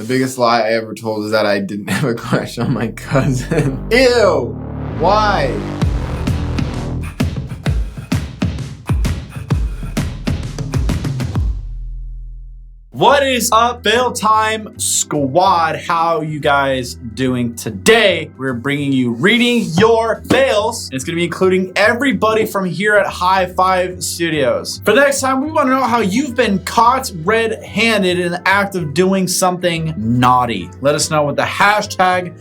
The biggest lie I ever told is that I didn't have a crush on my cousin. Ew! Why? What is up, Fail Time Squad? How you guys doing today? We're bringing you reading your fails. It's gonna be including everybody from here at High Five Studios. For the next time, we wanna know how you've been caught red-handed in the act of doing something naughty. Let us know with the hashtag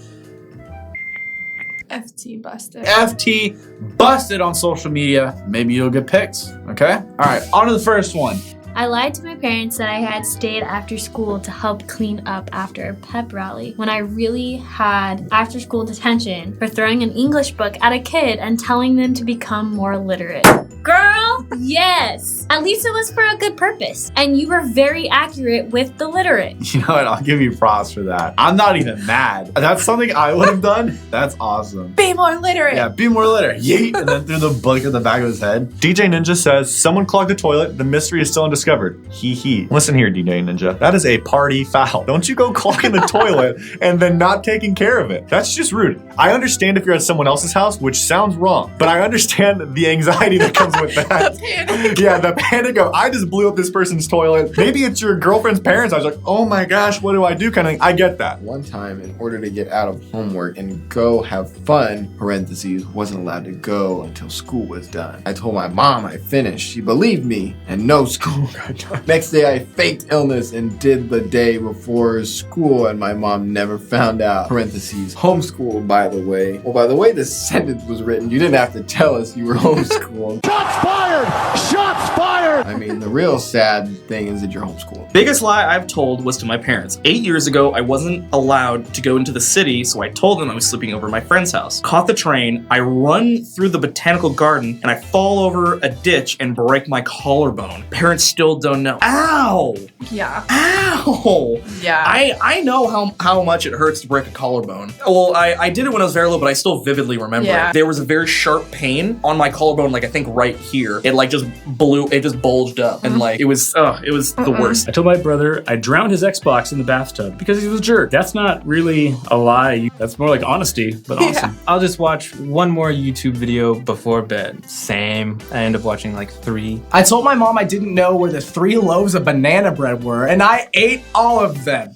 FT busted. FT busted on social media. Maybe you'll get picked, okay? All right, on to the first one. I lied to my parents that I had stayed after school to help clean up after a pep rally when I really had after school detention for throwing an English book at a kid and telling them to become more literate. Girl, yes. At least it was for a good purpose. And you were very accurate with the literate. You know what? I'll give you props for that. I'm not even mad. That's something I would have done. That's awesome. Be more literate. Yeah, be more literate. Yeet. And then threw the book at the back of his head. DJ Ninja says, someone clogged the toilet. The mystery is still undiscovered. Hee hee. Listen here, DJ Ninja. That is a party foul. Don't you go clogging the toilet and then not taking care of it. That's just rude. I understand if you're at someone else's house, which sounds wrong, but I understand the anxiety that comes with that. The panic. Yeah, the panic of, I just blew up this person's toilet. Maybe it's your girlfriend's parents. I was like, oh my gosh, what do I do? Kind of, I get that. One time, in order to get out of homework and go have fun, parentheses, wasn't allowed to go until school was done. I told my mom I finished. She believed me, and no school got done. Next day, I faked illness and did the day before school, and my mom never found out. Parentheses, homeschooled, by the way. Well, by the way this sentence was written, you didn't have to tell us you were homeschooled. Shots fired! Shots fired! I mean, the real sad thing is that you're homeschooled. Biggest lie I've told was to my parents. 8 years ago, I wasn't allowed to go into the city, so I told them I was sleeping over at my friend's house. Caught the train, I run through the botanical garden, and I fall over a ditch and break my collarbone. Parents still don't know. Ow! Yeah. Ow! Yeah. I know how much it hurts to break a collarbone. Well, I did it when I was very little, but I still vividly remember Yeah. it. There was a very sharp pain on my collarbone, like I think right here. It like just bulged up, and like it was the worst. I told my brother I drowned his Xbox in the bathtub because he was a jerk. That's not really a lie. That's more like honesty, but awesome. I'll just watch one more YouTube video before bed. Same. I end up watching like 3. I told my mom I didn't know where the 3 loaves of banana bread were, and I ate all of them.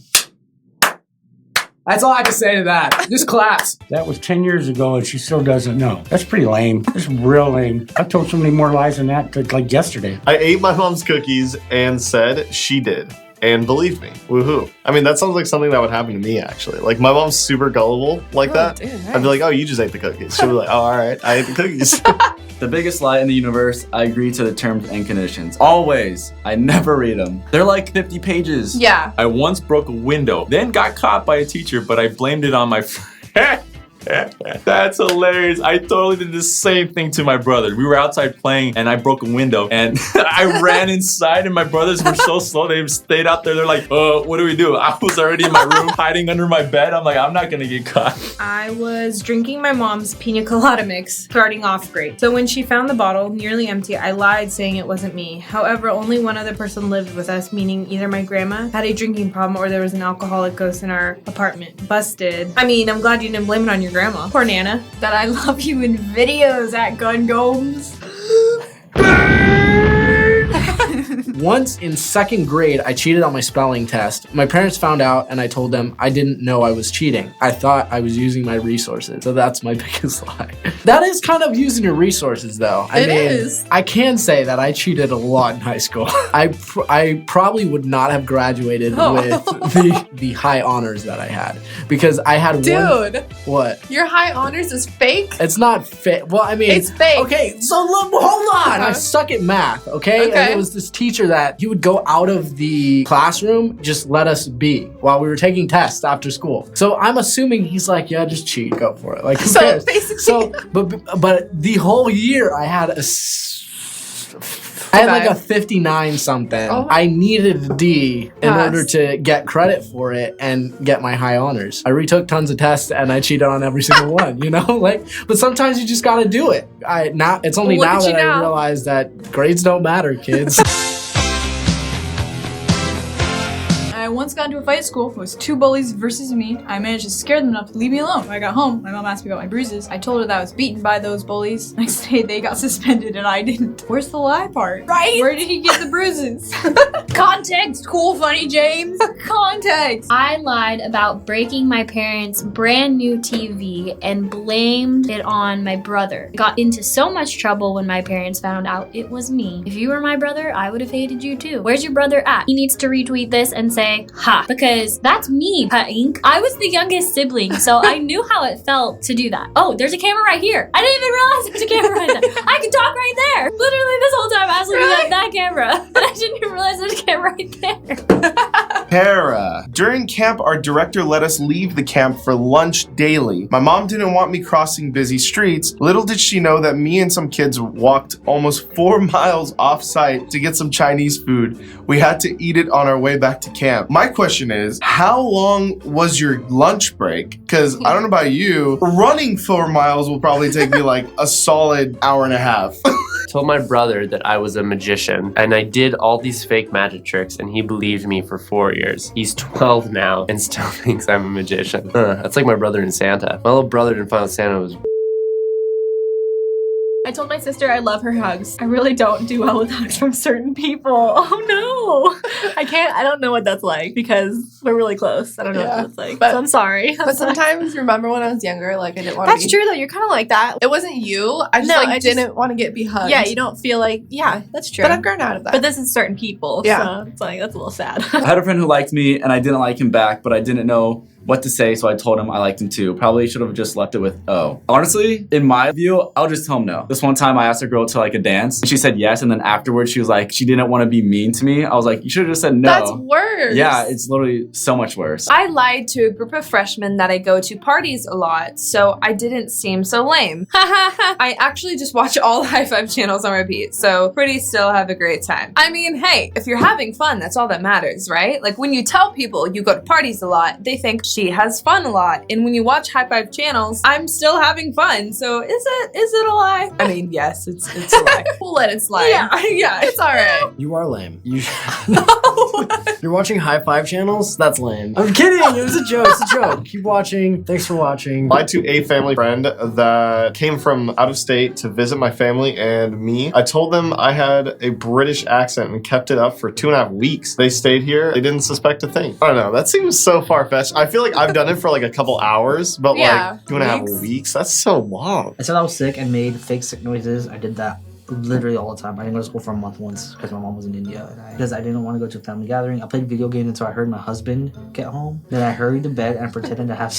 That's all I have to say to that. Just claps. That was 10 years ago and she still doesn't know. That's pretty lame. That's real lame. I told so many more lies than that like yesterday. I ate my mom's cookies and said she did. And believed me. Woohoo. I mean, that sounds like something that would happen to me, actually. Like, my mom's super gullible like that. Dude, nice. I'd be like, oh, you just ate the cookies. She'll be like, oh, all right, I ate the cookies. The biggest lie in the universe, I agree to the terms and conditions. Always. I never read them. They're like 50 pages. Yeah. I once broke a window, then got caught by a teacher, but I blamed it on my friend. That's hilarious. I totally did the same thing to my brother. We were outside playing and I broke a window and I ran inside and my brothers were so slow. They stayed out there. They're like, what do we do? I was already in my room hiding under my bed. I'm like, I'm not gonna get caught. I was drinking my mom's pina colada mix, starting off great. So when she found the bottle nearly empty, I lied saying it wasn't me. However, only one other person lived with us, meaning either my grandma had a drinking problem or there was an alcoholic ghost in our apartment. Busted. I mean, I'm glad you didn't blame it on your grandma. Poor Nana. That I love you in videos at Gun Gomes. Once in 2nd grade, I cheated on my spelling test. My parents found out and I told them I didn't know I was cheating. I thought I was using my resources. So that's my biggest lie. That is kind of using your resources though. I mean, I can say that I cheated a lot in high school. I probably would not have graduated with the high honors that I had because I had Dude. What? Your high honors is fake? It's not fake. Well, I mean. It's fake. Okay, so look, hold on. I suck at math, okay? And it was this teacher that he would go out of the classroom, just let us be while we were taking tests after school. So I'm assuming he's like, yeah, just cheat, go for it. Like, who cares? Basically. But the whole year I had I had like a 59 something. Oh. I needed a D in order to get credit for it and get my high honors. I retook tons of tests and I cheated on every single one, you know? Like, but sometimes you just gotta do it. It's only now that I realize that grades don't matter, kids. I once got into a fight at school. It was 2 bullies versus me. I managed to scare them enough to leave me alone. When I got home, my mom asked me about my bruises. I told her that I was beaten by those bullies. Next day, they got suspended and I didn't. Where's the lie part? Right? Where did he get the bruises? Context. Cool, funny, James. Context. I lied about breaking my parents' brand new TV and blamed it on my brother. Got into so much trouble when my parents found out it was me. If you were my brother, I would have hated you too. Where's your brother at? He needs to retweet this and say, ha, because that's me, Inc. I was the youngest sibling, so I knew how it felt to do that. Oh, there's a camera right here. I didn't even realize there's a camera right there. I could talk right there. Literally this whole time I was looking at that camera. And I didn't even realize there's a camera right there. Tara. During camp, our director let us leave the camp for lunch daily. My mom didn't want me crossing busy streets. Little did she know that me and some kids walked almost 4 miles off-site to get some Chinese food. We had to eat it on our way back to camp. My question is, how long was your lunch break? Because I don't know about you, running 4 miles will probably take me like a solid hour and a half. Told my brother that I was a magician and I did all these fake magic tricks and he believed me for 4 years. He's 12 now and still thinks I'm a magician. That's like my brother and Santa. My little brother didn't find out Santa was. I told my sister I love her hugs. I really don't do well with hugs from certain people. Oh no. I don't know what that's like because we're really close. I don't know what that's like. So I'm sorry. But sometimes, remember when I was younger, like I didn't want to That's true though. You're kind of like that. It wasn't you. I just didn't want to get be hugged. Yeah, you don't feel like, yeah, that's true. But I've grown out of that. But this is certain people. Yeah. So it's like, that's a little sad. I had a friend who liked me and I didn't like him back, but I didn't know what to say, so I told him I liked him too. Probably should have just left it with oh. Honestly, in my view, I'll just tell him no. This one time I asked a girl to like a dance and she said yes, and then afterwards she was like, she didn't want to be mean to me. I was like, you should have just said no. That's worse. Yeah, it's literally so much worse. I lied to a group of freshmen that I go to parties a lot, so I didn't seem so lame. I actually just watch all the High Five channels on repeat, so pretty still have a great time. I mean, hey, if you're having fun, that's all that matters, right? Like when you tell people you go to parties a lot, they think she has fun a lot. And when you watch High Five channels, I'm still having fun. So is it a lie? I mean, yes, it's a lie. We'll let it slide. Yeah, it's all right. You are lame. You're watching High Five channels? That's lame. I'm kidding. It was a joke. It's a joke. Keep watching. Thanks for watching. Lied to a family friend that came from out of state to visit my family and me. I told them I had a British accent and kept it up for 2.5 weeks. They stayed here. They didn't suspect a thing. I don't know. That seems so far-fetched. I feel like I've done it for like a couple hours, but like 2.5 weeks? That's so long. I said I was sick and made fake sick noises. I did that literally all the time. I didn't go to school for a month once because my mom was in India because I didn't want to go to a family gathering. I played video games until I heard my husband get home. Then I hurried to bed and pretended to have.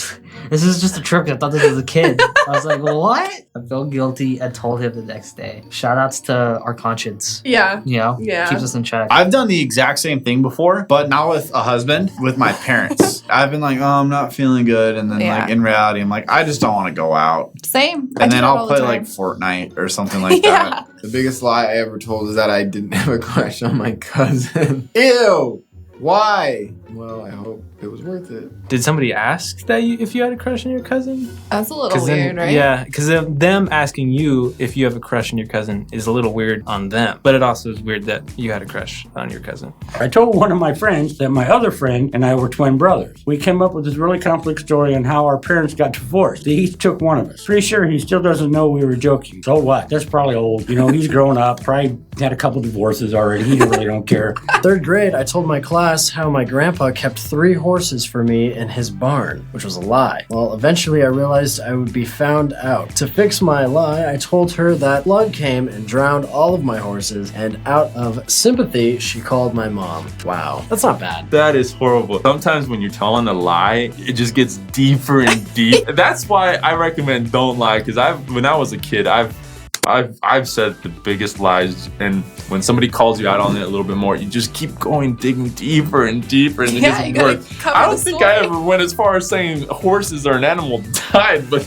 This is just a trick. I thought this was a kid. I was like, what? I felt guilty and told him the next day. Shout outs to our conscience. Yeah. You know? Yeah. Keeps us in check. I've done the exact same thing before, but not with a husband, with my parents. I've been like, oh, I'm not feeling good. And then like in reality, I'm like, I just don't want to go out. Same. And then I'll play like Fortnite or something like that. The biggest lie I ever told is that I didn't have a crush on my cousin. Ew! Why? Well, I hope it was worth it. Did somebody ask that if you had a crush on your cousin? That's a little weird, right? Yeah, because them asking you if you have a crush on your cousin is a little weird on them. But it also is weird that you had a crush on your cousin. I told one of my friends that my other friend and I were twin brothers. We came up with this really complex story on how our parents got divorced. They each took one of us. Pretty sure he still doesn't know we were joking. So what? That's probably old. You know, he's grown up, probably had a couple divorces already. He really don't care. 3rd grade, I told my class how my grandpa kept 3 horses for me in his barn, which was a lie. Well, eventually I realized I would be found out. To fix my lie, I told her that flood came and drowned all of my horses, and out of sympathy, she called my mom. Wow, that's not bad. That is horrible. Sometimes when you're telling a lie, it just gets deeper and deep. That's why I recommend don't lie, because when I was a kid, I've said the biggest lies, and when somebody calls you out on it a little bit more, you just keep going, digging deeper and deeper, and it doesn't work. I don't think I ever went as far as saying horses are an animal died, but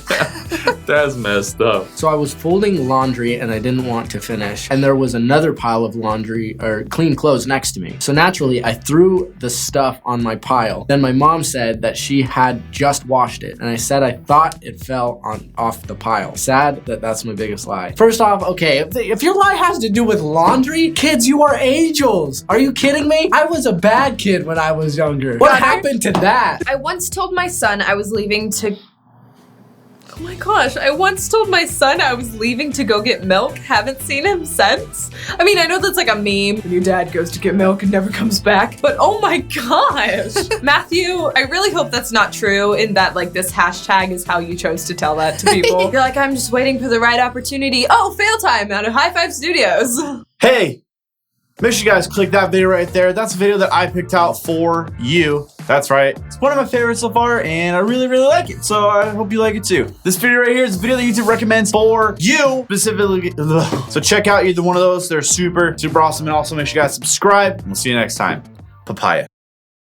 That's messed up. So I was folding laundry and I didn't want to finish. And there was another pile of laundry or clean clothes next to me. So naturally, I threw the stuff on my pile. Then my mom said that she had just washed it. And I said I thought it fell off the pile. Sad that that's my biggest lie. First off, okay, if your lie has to do with laundry, kids, you are angels. Are you kidding me? I was a bad kid when I was younger. What happened to that? I once told my son I was leaving to... Oh my gosh, I once told my son I was leaving to go get milk. Haven't seen him since. I mean, I know that's like a meme when your dad goes to get milk and never comes back, but oh my gosh. Matthew, I really hope that's not true and that like this hashtag is how you chose to tell that to people. You're like, I'm just waiting for the right opportunity. Oh, fail time out of High Five Studios. Hey, make sure you guys click that video right there. That's a video that I picked out for you. That's right. It's one of my favorites so far, and I really, really like it. So I hope you like it too. This video right here is a video that YouTube recommends for you specifically. So check out either one of those. They're super, super awesome. And also make sure you guys subscribe. And we'll see you next time. Papaya.